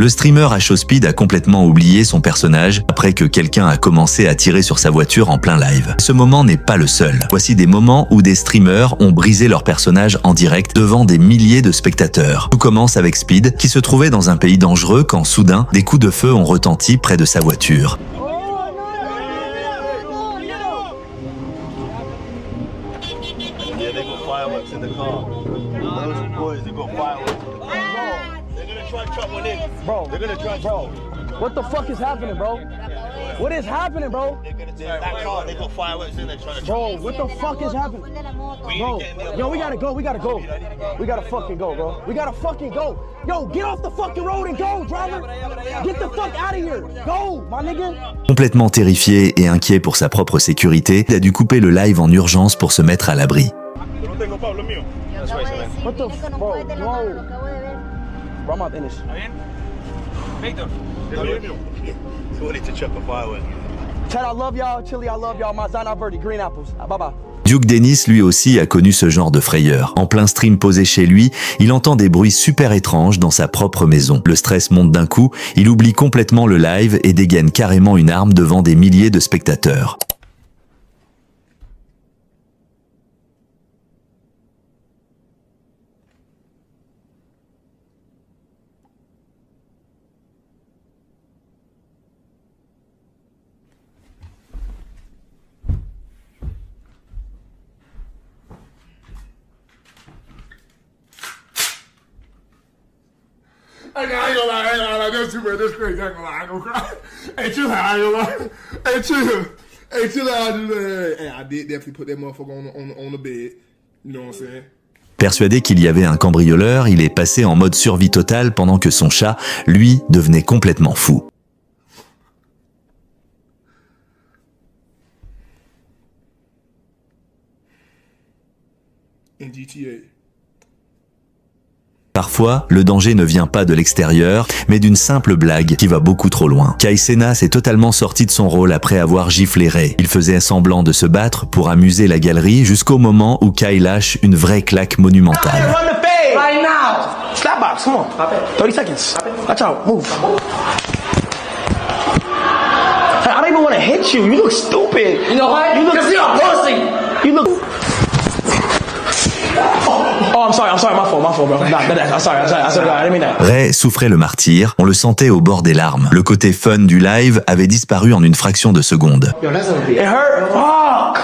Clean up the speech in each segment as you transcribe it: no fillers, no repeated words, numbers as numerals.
Le streamer à Show Speed a complètement oublié son personnage après que quelqu'un a commencé à tirer sur sa voiture en plein live. Ce moment n'est pas le seul. Voici des moments où des streamers ont brisé leur personnage en direct devant des milliers de spectateurs. Tout commence avec Speed, qui se trouvait dans un pays dangereux quand soudain, des coups de feu ont retenti près de sa voiture. Bro, what the fuck is happening, bro? What is happening, bro? Bro, what the fuck is happening? Bro, yo, we gotta go. We gotta fucking go, bro. We gotta fucking go. Yo, get off the fucking road and go, driver. Get the fuck out of here. Go, my nigga. Complètement terrifié et inquiet pour sa propre sécurité, il a dû couper le live en urgence pour se mettre à l'abri. What the f... Bro, no. Bro, I'm out in this. Chad, I love y'all. Chili, I love y'all. Mazana Verde, green apples. Bye-bye. Duke Dennis, lui aussi, a connu ce genre de frayeur. En plein stream posé chez lui, il entend des bruits super étranges dans sa propre maison. Le stress monte d'un coup, il oublie complètement le live et dégaine carrément une arme devant des milliers de spectateurs. I ain't gonna lie, that's too bad, that's crazy, I ain't gonna lie, I ain't gonna cry. Hey, chill out, I ain't gonna lie. Hey, chill out, hey, I did definitely put that motherfucker on the bed, you know what I'm saying? Persuadé qu'il y avait un cambrioleur, il est passé en mode survie totale pendant que son chat, lui, devenait complètement fou. In GTA. Parfois, le danger ne vient pas de l'extérieur, mais d'une simple blague qui va beaucoup trop loin. Kai Cenat s'est totalement sorti de son rôle après avoir giflé Ray. Il faisait semblant de se battre pour amuser la galerie jusqu'au moment où Kai lâche une vraie claque monumentale. Right now. Stop box, come on. 30 seconds. Watch out, move. Hey, I don't even want to hit you. You look stupid. You know what? You look. Cause you're a pussy. You look. Oh, I'm sorry, my fault, bro. I'm sorry, I didn't mean that. Ray souffrait le martyre, on le sentait au bord des larmes. Le côté fun du live avait disparu en une fraction de seconde. It hurt. Fuck.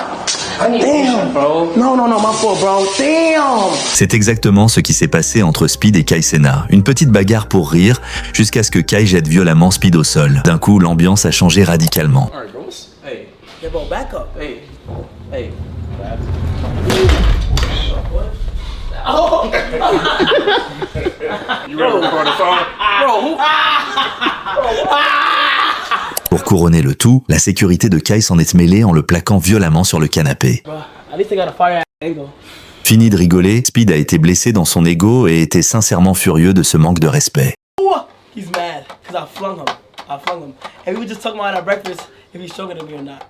Damn, bro. No, my fault, bro. Damn. C'est exactement ce qui s'est passé entre Speed et Kai Cenat. Une petite bagarre pour rire, jusqu'à ce que Kai jette violemment Speed au sol. D'un coup, l'ambiance a changé radicalement. All right, bros. Hey. Yeah, bro, back up. Hey. Oh. You ready to record the phone? Bro, Pour couronner le tout, la sécurité de Kai s'en est mêlée en le plaquant violemment sur le canapé. at least I got a fire angle. Fini de rigoler, Speed a été blessé dans son ego et était sincèrement furieux de ce manque de respect. He's mad because I flung him. And we were just talking about at breakfast if he's talking to me or not.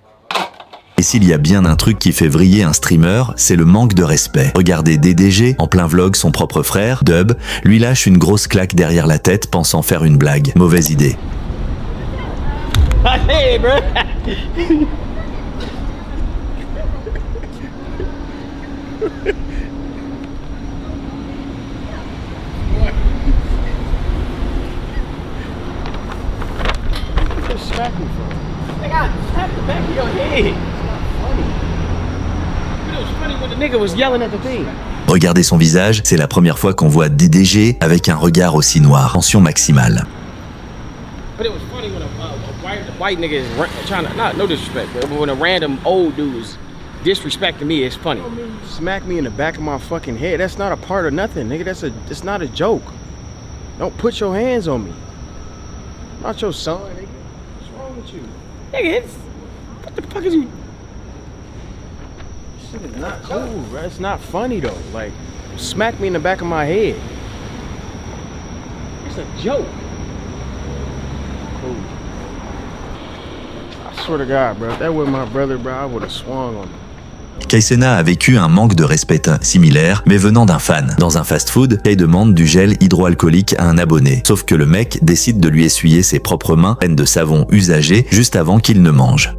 Et s'il y a bien un truc qui fait vriller un streamer, c'est le manque de respect. Regardez DDG, en plein vlog, son propre frère, Dub, lui lâche une grosse claque derrière la tête pensant faire une blague. Mauvaise idée. Hey, bro. Smack me from? I got slapped the back of your head. It was funny when the nigga was yelling at the thing. Regardez son visage, c'est la première fois qu'on voit DDG avec un regard aussi noir. Tension maximale. But it was funny when a white nigga is trying to, not no disrespect, but when a random old dude is disrespecting me, it's funny. Smack me in the back of my fucking head. That's not a part of nothing, nigga. It's not a joke. Don't put your hands on me. I'm not your son, nigga. What's wrong with you? Nigga, what the fuck is you? This shit is not cool, bro. It's not funny though. Like, smack me in the back of my head. It's a joke. Cool. I swear to God, bro. If that was my brother, bro, I would have swung on him. Kay Sena a vécu un manque de respect similaire, mais venant d'un fan. Dans un fast-food, Kay demande du gel hydroalcoolique à un abonné. Sauf que le mec décide de lui essuyer ses propres mains pleines de savon usagé juste avant qu'il ne mange.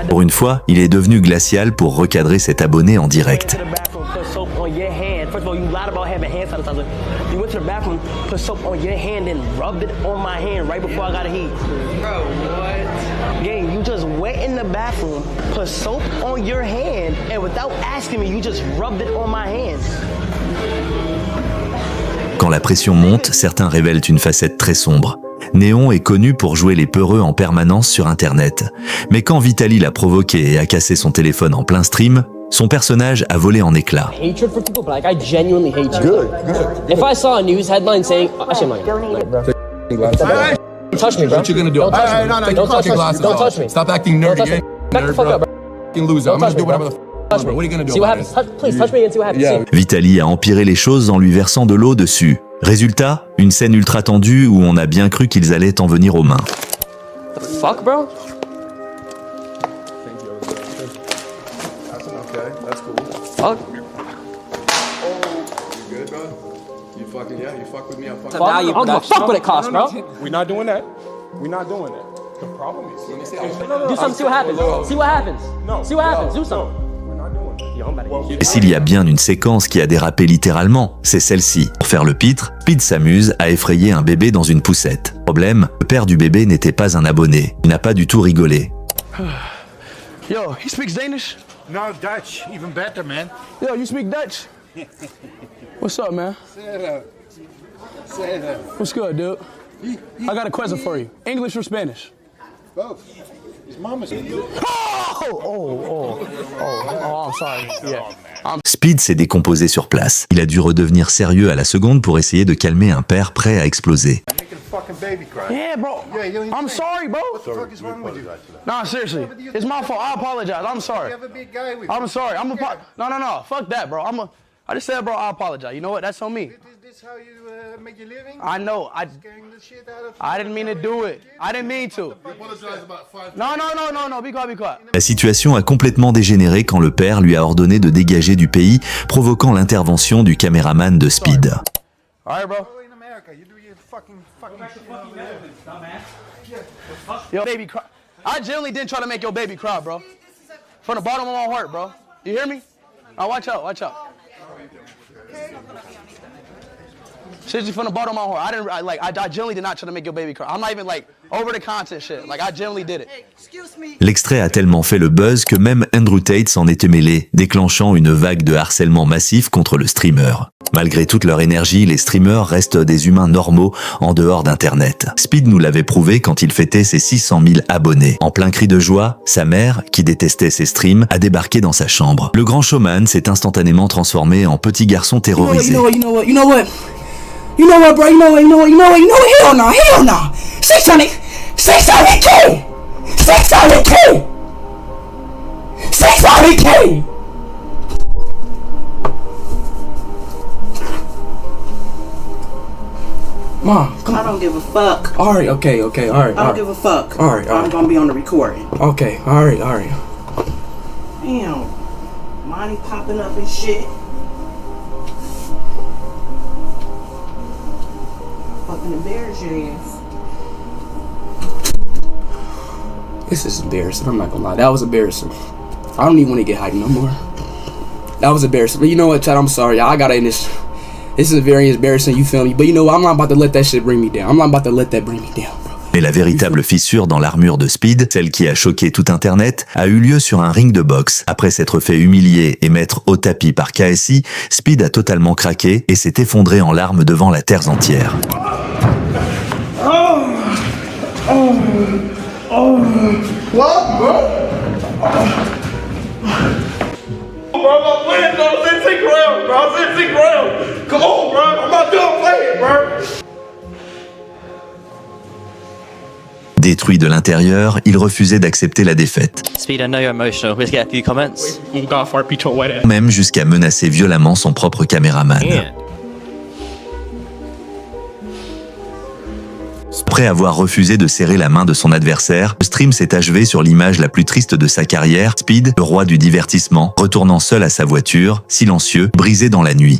Pour une fois, il est devenu glacial pour recadrer cet abonné en direct. Quand la pression monte, certains révèlent une facette très sombre. Néon est connu pour jouer les peureux en permanence sur Internet. Mais quand Vitaly l'a provoqué et a cassé son téléphone en plein stream, son personnage a volé en éclats. Hatred for people, but like I genuinely hate you. Good. If I saw a news headline saying, touch me, bro. Touch me, bro. What you gonna do? Don't touch me. Don't touch your glasses. Don't touch me. Stop acting nerdy. Don't touch me. Back the fuck up, bro. Fucking loser. I'm gonna do whatever the Touch me. What are you gonna do? See what happens. Please touch me and see what happens. Vitaly a empiré les choses en lui versant de l'eau dessus. Résultat, une scène ultra tendue où on a bien cru qu'ils allaient en venir aux mains. The fuck, bro? Okay, that's cool. Fuck. You good, bro? You fucking you fuck with me. I'm fucking. Now you I don't give a fuck what it costs, bro. We're not doing that. We're not doing that. The problem is, let me see. Do something, see what happens. See what happens. See what happens. Do something. We're not doing that. Yo, I'm about to get you. Et s'il y a bien une séquence qui a dérapé littéralement, c'est celle-ci. Pour faire le pitre, Speed s'amuse à effrayer un bébé dans une poussette. Problème, le père du bébé n'était pas un abonné. Il n'a pas du tout rigolé. Yo, he speaks Danish? No, Dutch, even better, man. Yo, you speak Dutch? What's up, man? Say that. What's good, dude? I got a question for you. English or Spanish? Both. His mama's I'm sorry. Yeah. Speed s'est décomposé sur place. Il a dû redevenir sérieux à la seconde pour essayer de calmer un père prêt à exploser. making a fucking baby cry. Yeah, bro. Yeah, you don't I'm sorry, bro. What the fuck is wrong with you? Nah, seriously. It's my fault. I apologize. I'm sorry. You have a big guy with I'm you. sorry. No. Fuck that, bro. I just said, bro, I apologize. You know what? That's on me. Is this how you make your living? I know. Scaring the shit out of I didn't mean to do it. I didn't mean to. apologize about 5 No. Be quiet. La situation a complètement dégénéré quand le père lui a ordonné de dégager du pays, provoquant l'intervention du caméraman de Speed. All right, bro. in America. You do your fucking Yo, baby cry. I genuinely didn't try to make your baby cry, bro. From the bottom of my heart, bro. You hear me? Now watch out. Seriously, from the bottom of my heart. I genuinely did not try to make your baby cry. I'm not even like over the content shit. Like I genuinely did it. L'extrait a tellement fait le buzz que même Andrew Tate s'en était mêlé, déclenchant une vague de harcèlement massif contre le streamer. Malgré toute leur énergie, les streamers restent des humains normaux en dehors d'Internet. Speed nous l'avait prouvé quand il fêtait ses 600 000 abonnés. En plein cri de joie, sa mère, qui détestait ses streams, a débarqué dans sa chambre. Le grand showman s'est instantanément transformé en petit garçon terrorisé. You know what, bro? You know what? Hell no. 600K. Mom, come on. I don't give a fuck. All right, okay, all right. I don't give a fuck. All right. I'm gonna be on the recording. Okay, all right. Damn. Money popping up and shit. Fucking embarrass your ass. This is embarrassing. I'm not gonna lie. That was embarrassing. I don't even want to get hyped no more. That was embarrassing. But you know what, Chad? I'm sorry. I gotta end this. This is very embarrassing, you feel me? But you know what? I'm not about to let that shit bring me down. Bro. Mais la véritable fissure dans l'armure de Speed, celle qui a choqué tout Internet, a eu lieu sur un ring de boxe. Après s'être fait humilier et mettre au tapis par KSI, Speed a totalement craqué et s'est effondré en larmes devant la terre entière. What, bro? Bro, I'm playing, bro. I said 6 rounds, bro. I said 6 rounds. Come on, bro. I'm not done playing, bro. Détruit de l'intérieur, il refusait d'accepter la défaite, Speed, I know you're emotional. Let's get a few comments. même jusqu'à menacer violemment son propre caméraman. Après avoir refusé de serrer la main de son adversaire, le stream s'est achevé sur l'image la plus triste de sa carrière, Speed, le roi du divertissement, retournant seul à sa voiture, silencieux, brisé dans la nuit.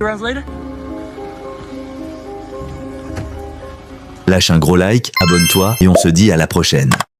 Lâche un gros like, abonne-toi et on se dit à la prochaine.